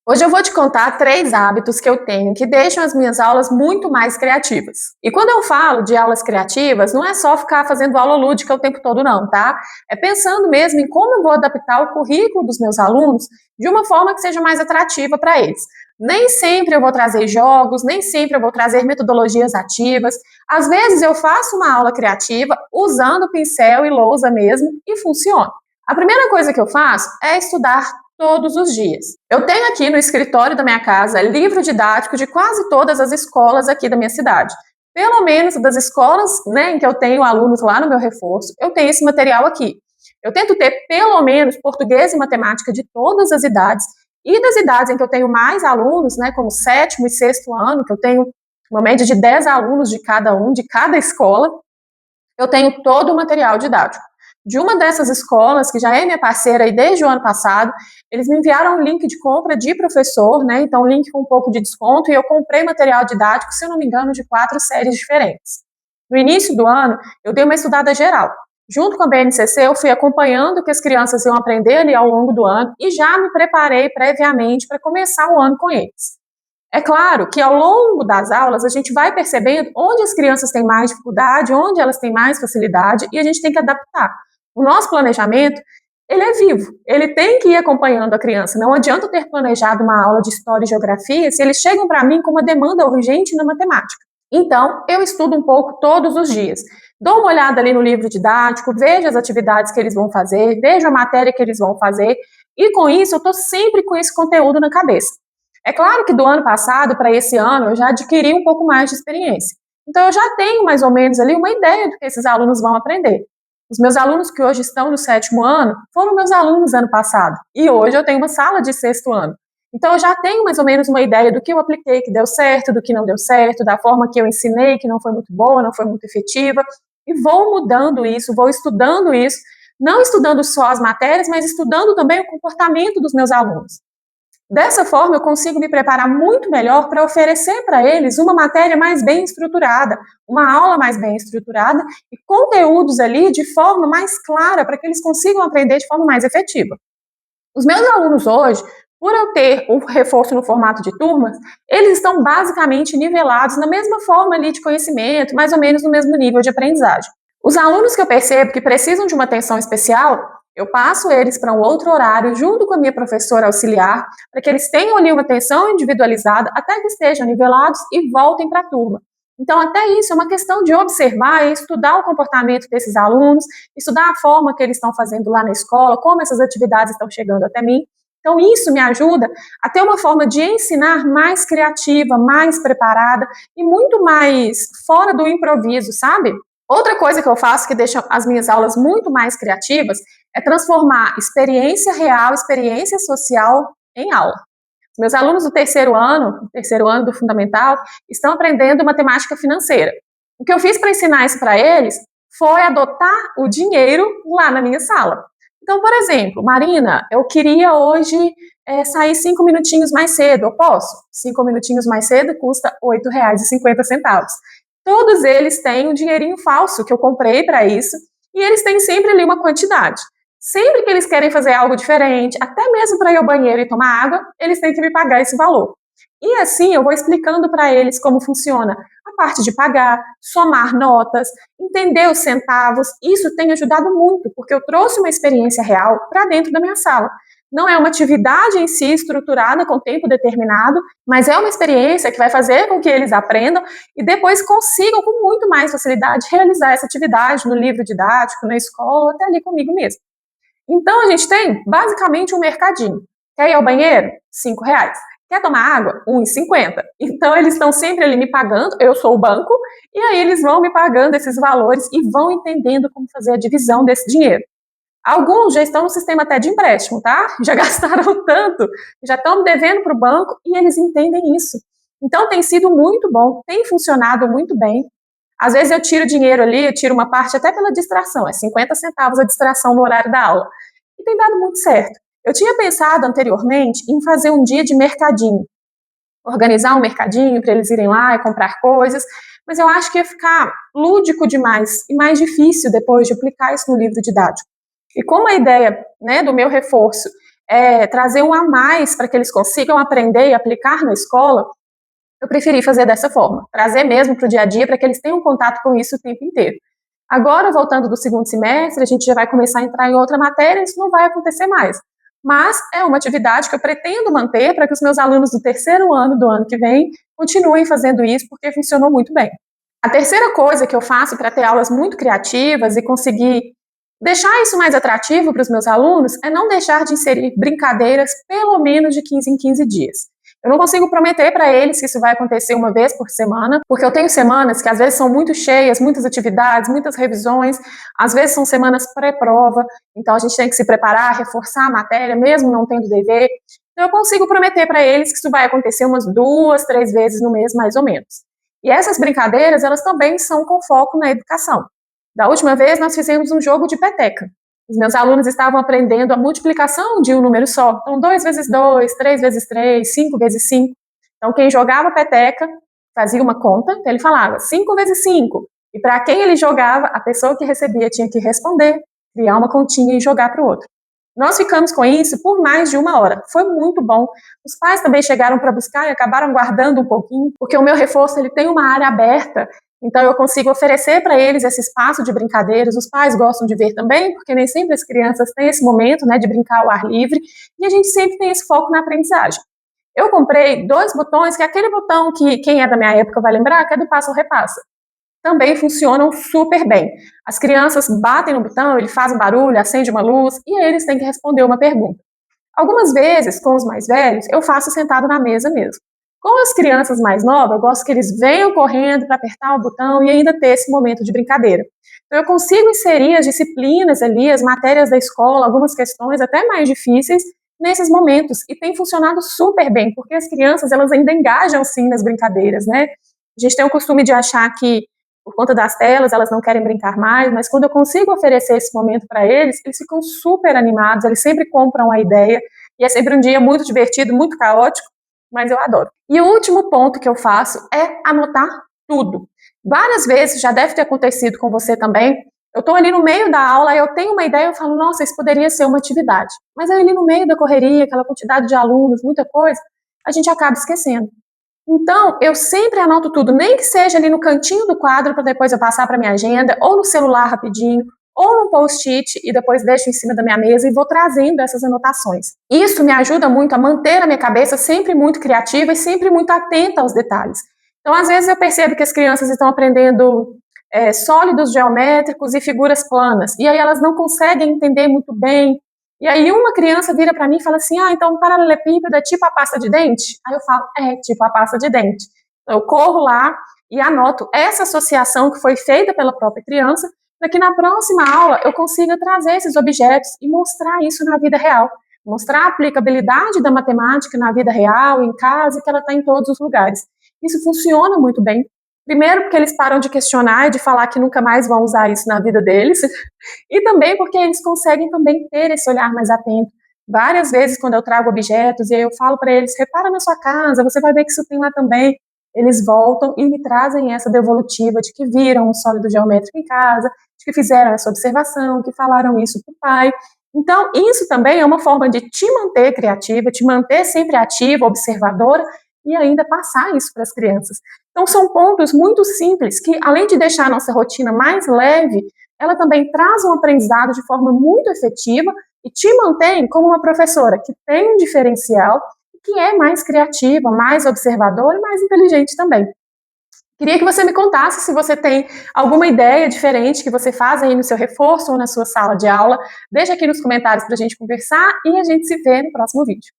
Hoje eu vou te contar 3 hábitos que eu tenho que deixam as minhas aulas muito mais criativas. E quando eu falo de aulas criativas, não é só ficar fazendo aula lúdica o tempo todo não, tá? É pensando mesmo em como eu vou adaptar o currículo dos meus alunos de uma forma que seja mais atrativa para eles. Nem sempre eu vou trazer jogos, nem sempre eu vou trazer metodologias ativas. Às vezes eu faço uma aula criativa usando pincel e lousa mesmo e funciona. A primeira coisa que eu faço é estudar todos os dias. Eu tenho aqui no escritório da minha casa livro didático de quase todas as escolas aqui da minha cidade. Pelo menos das escolas, né, em que eu tenho alunos lá no meu reforço, eu tenho esse material aqui. Eu tento ter pelo menos português e matemática de todas as idades, e das idades em que eu tenho mais alunos, né, como sétimo e sexto ano, que eu tenho uma média de 10 alunos de cada um, de cada escola, eu tenho todo o material didático. De uma dessas escolas, que já é minha parceira aí desde o ano passado, eles me enviaram um link de compra de professor, né? Então, um link com um pouco de desconto, e eu comprei material didático, se eu não me engano, de 4 séries diferentes. No início do ano, eu dei uma estudada geral. Junto com a BNCC, eu fui acompanhando o que as crianças iam aprender ali ao longo do ano e já me preparei previamente para começar o ano com eles. É claro que ao longo das aulas a gente vai percebendo onde as crianças têm mais dificuldade, onde elas têm mais facilidade, e a gente tem que adaptar. O nosso planejamento, ele é vivo, ele tem que ir acompanhando a criança. Não adianta eu ter planejado uma aula de história e geografia se eles chegam para mim com uma demanda urgente na matemática. Então, eu estudo um pouco todos os dias. Dou uma olhada ali no livro didático, vejo as atividades que eles vão fazer, vejo a matéria que eles vão fazer, e com isso eu estou sempre com esse conteúdo na cabeça. É claro que do ano passado para esse ano eu já adquiri um pouco mais de experiência. Então eu já tenho mais ou menos ali uma ideia do que esses alunos vão aprender. Os meus alunos que hoje estão no sétimo ano foram meus alunos ano passado. E hoje eu tenho uma sala de sexto ano. Então eu já tenho mais ou menos uma ideia do que eu apliquei que deu certo, do que não deu certo, da forma que eu ensinei que não foi muito boa, não foi muito efetiva. E vou mudando isso, vou estudando isso, não estudando só as matérias, mas estudando também o comportamento dos meus alunos. Dessa forma, eu consigo me preparar muito melhor para oferecer para eles uma matéria mais bem estruturada, uma aula mais bem estruturada e conteúdos ali de forma mais clara para que eles consigam aprender de forma mais efetiva. Os meus alunos hoje, por eu ter o reforço no formato de turmas, eles estão basicamente nivelados na mesma forma ali de conhecimento, mais ou menos no mesmo nível de aprendizagem. Os alunos que eu percebo que precisam de uma atenção especial, eu passo eles para um outro horário junto com a minha professora auxiliar, para que eles tenham ali uma atenção individualizada até que estejam nivelados e voltem para a turma. Então, até isso é uma questão de observar e estudar o comportamento desses alunos, estudar a forma que eles estão fazendo lá na escola, como essas atividades estão chegando até mim. Então, isso me ajuda a ter uma forma de ensinar mais criativa, mais preparada e muito mais fora do improviso, sabe? Outra coisa que eu faço que deixa as minhas aulas muito mais criativas é transformar experiência real, experiência social em aula. Meus alunos do terceiro ano do fundamental, estão aprendendo matemática financeira. O que eu fiz para ensinar isso para eles foi adotar o dinheiro lá na minha sala. Então, por exemplo, Marina, eu queria hoje sair 5 minutinhos mais cedo, eu posso? 5 minutinhos mais cedo custa R$ 8,50. Todos eles têm um dinheirinho falso que eu comprei para isso, e eles têm sempre ali uma quantidade. Sempre que eles querem fazer algo diferente, até mesmo para ir ao banheiro e tomar água, eles têm que me pagar esse valor. E assim eu vou explicando para eles como funciona a parte de pagar, somar notas, entender os centavos. Isso tem ajudado muito, porque eu trouxe uma experiência real para dentro da minha sala. Não é uma atividade em si estruturada com tempo determinado, mas é uma experiência que vai fazer com que eles aprendam e depois consigam com muito mais facilidade realizar essa atividade no livro didático, na escola, até ali comigo mesmo. Então, a gente tem basicamente um mercadinho. Quer ir ao banheiro? R$ 5. Quer tomar água? R$ 1,50. Então, eles estão sempre ali me pagando, eu sou o banco, e aí eles vão me pagando esses valores e vão entendendo como fazer a divisão desse dinheiro. Alguns já estão no sistema até de empréstimo, tá? Já gastaram tanto, já estão devendo para o banco e eles entendem isso. Então, tem sido muito bom, tem funcionado muito bem. Às vezes eu tiro dinheiro ali, eu tiro uma parte até pela distração, é 50 centavos a distração no horário da aula. E tem dado muito certo. Eu tinha pensado anteriormente em fazer um dia de mercadinho, organizar um mercadinho para eles irem lá e comprar coisas, mas eu acho que ia ficar lúdico demais e mais difícil depois de aplicar isso no livro didático. E como a ideia, né, do meu reforço trazer um a mais para que eles consigam aprender e aplicar na escola, eu preferi fazer dessa forma, trazer mesmo para o dia a dia para que eles tenham contato com isso o tempo inteiro. Agora, voltando do segundo semestre, a gente já vai começar a entrar em outra matéria, isso não vai acontecer mais. Mas é uma atividade que eu pretendo manter para que os meus alunos do terceiro ano do ano que vem continuem fazendo isso, porque funcionou muito bem. A terceira coisa que eu faço para ter aulas muito criativas e conseguir deixar isso mais atrativo para os meus alunos é não deixar de inserir brincadeiras pelo menos de 15 em 15 dias. Eu não consigo prometer para eles que isso vai acontecer uma vez por semana, porque eu tenho semanas que às vezes são muito cheias, muitas atividades, muitas revisões, às vezes são semanas pré-prova, então a gente tem que se preparar, reforçar a matéria, mesmo não tendo dever. Então eu consigo prometer para eles que isso vai acontecer umas 2, 3 vezes no mês, mais ou menos. E essas brincadeiras, elas também são com foco na educação. Da última vez, nós fizemos um jogo de peteca. Os meus alunos estavam aprendendo a multiplicação de um número só. Então, 2 vezes 2, 3 vezes 3, 5 vezes 5. Então, quem jogava peteca fazia uma conta, então ele falava 5 vezes 5. E para quem ele jogava, a pessoa que recebia tinha que responder, criar uma continha e jogar para o outro. Nós ficamos com isso por mais de 1 hora. Foi muito bom. Os pais também chegaram para buscar e acabaram guardando um pouquinho, porque o meu reforço ele tem uma área aberta, então eu consigo oferecer para eles esse espaço de brincadeiras. Os pais gostam de ver também, porque nem sempre as crianças têm esse momento, né, de brincar ao ar livre, e a gente sempre tem esse foco na aprendizagem. Eu comprei 2 botões, que é aquele botão que quem é da minha época vai lembrar, que é do Passa ou Repassa. Também funcionam super bem. As crianças batem no botão, ele faz um barulho, acende uma luz, e aí eles têm que responder uma pergunta. Algumas vezes, com os mais velhos, eu faço sentado na mesa mesmo. Com as crianças mais novas, eu gosto que eles venham correndo para apertar o botão e ainda ter esse momento de brincadeira. Então, eu consigo inserir as disciplinas ali, as matérias da escola, algumas questões até mais difíceis, nesses momentos. E tem funcionado super bem, porque as crianças, elas ainda engajam, sim, nas brincadeiras, né? A gente tem o costume de achar que, por conta das telas, elas não querem brincar mais, mas quando eu consigo oferecer esse momento para eles, eles ficam super animados, eles sempre compram a ideia, e é sempre um dia muito divertido, muito caótico, mas eu adoro. E o último ponto que eu faço é anotar tudo. Várias vezes, já deve ter acontecido com você também, eu estou ali no meio da aula, eu tenho uma ideia, eu falo, nossa, isso poderia ser uma atividade. Mas aí ali no meio da correria, aquela quantidade de alunos, muita coisa, a gente acaba esquecendo. Então, eu sempre anoto tudo, nem que seja ali no cantinho do quadro, para depois eu passar para minha agenda, ou no celular rapidinho, ou no post-it, e depois deixo em cima da minha mesa e vou trazendo essas anotações. Isso me ajuda muito a manter a minha cabeça sempre muito criativa e sempre muito atenta aos detalhes. Então, às vezes eu percebo que as crianças estão aprendendo sólidos geométricos e figuras planas, e aí elas não conseguem entender muito bem. E aí uma criança vira para mim e fala assim, então um paralelepípedo é tipo a pasta de dente? Aí eu falo, tipo a pasta de dente. Então, eu corro lá e anoto essa associação que foi feita pela própria criança, para que na próxima aula eu consiga trazer esses objetos e mostrar isso na vida real. Mostrar a aplicabilidade da matemática na vida real, em casa, que ela está em todos os lugares. Isso funciona muito bem. Primeiro porque eles param de questionar e de falar que nunca mais vão usar isso na vida deles, e também porque eles conseguem também ter esse olhar mais atento. Várias vezes, quando eu trago objetos, e aí eu falo para eles, repara na sua casa, você vai ver que isso tem lá também, eles voltam e me trazem essa devolutiva de que viram um sólido geométrico em casa, de que fizeram essa observação, que falaram isso para o pai. Então, isso também é uma forma de te manter criativa, te manter sempre ativa, observadora, e ainda passar isso para as crianças. Então, são pontos muito simples que, além de deixar a nossa rotina mais leve, ela também traz um aprendizado de forma muito efetiva e te mantém como uma professora que tem um diferencial, que é mais criativa, mais observadora e mais inteligente também. Queria que você me contasse se você tem alguma ideia diferente que você faz aí no seu reforço ou na sua sala de aula. Deixa aqui nos comentários para a gente conversar e a gente se vê no próximo vídeo.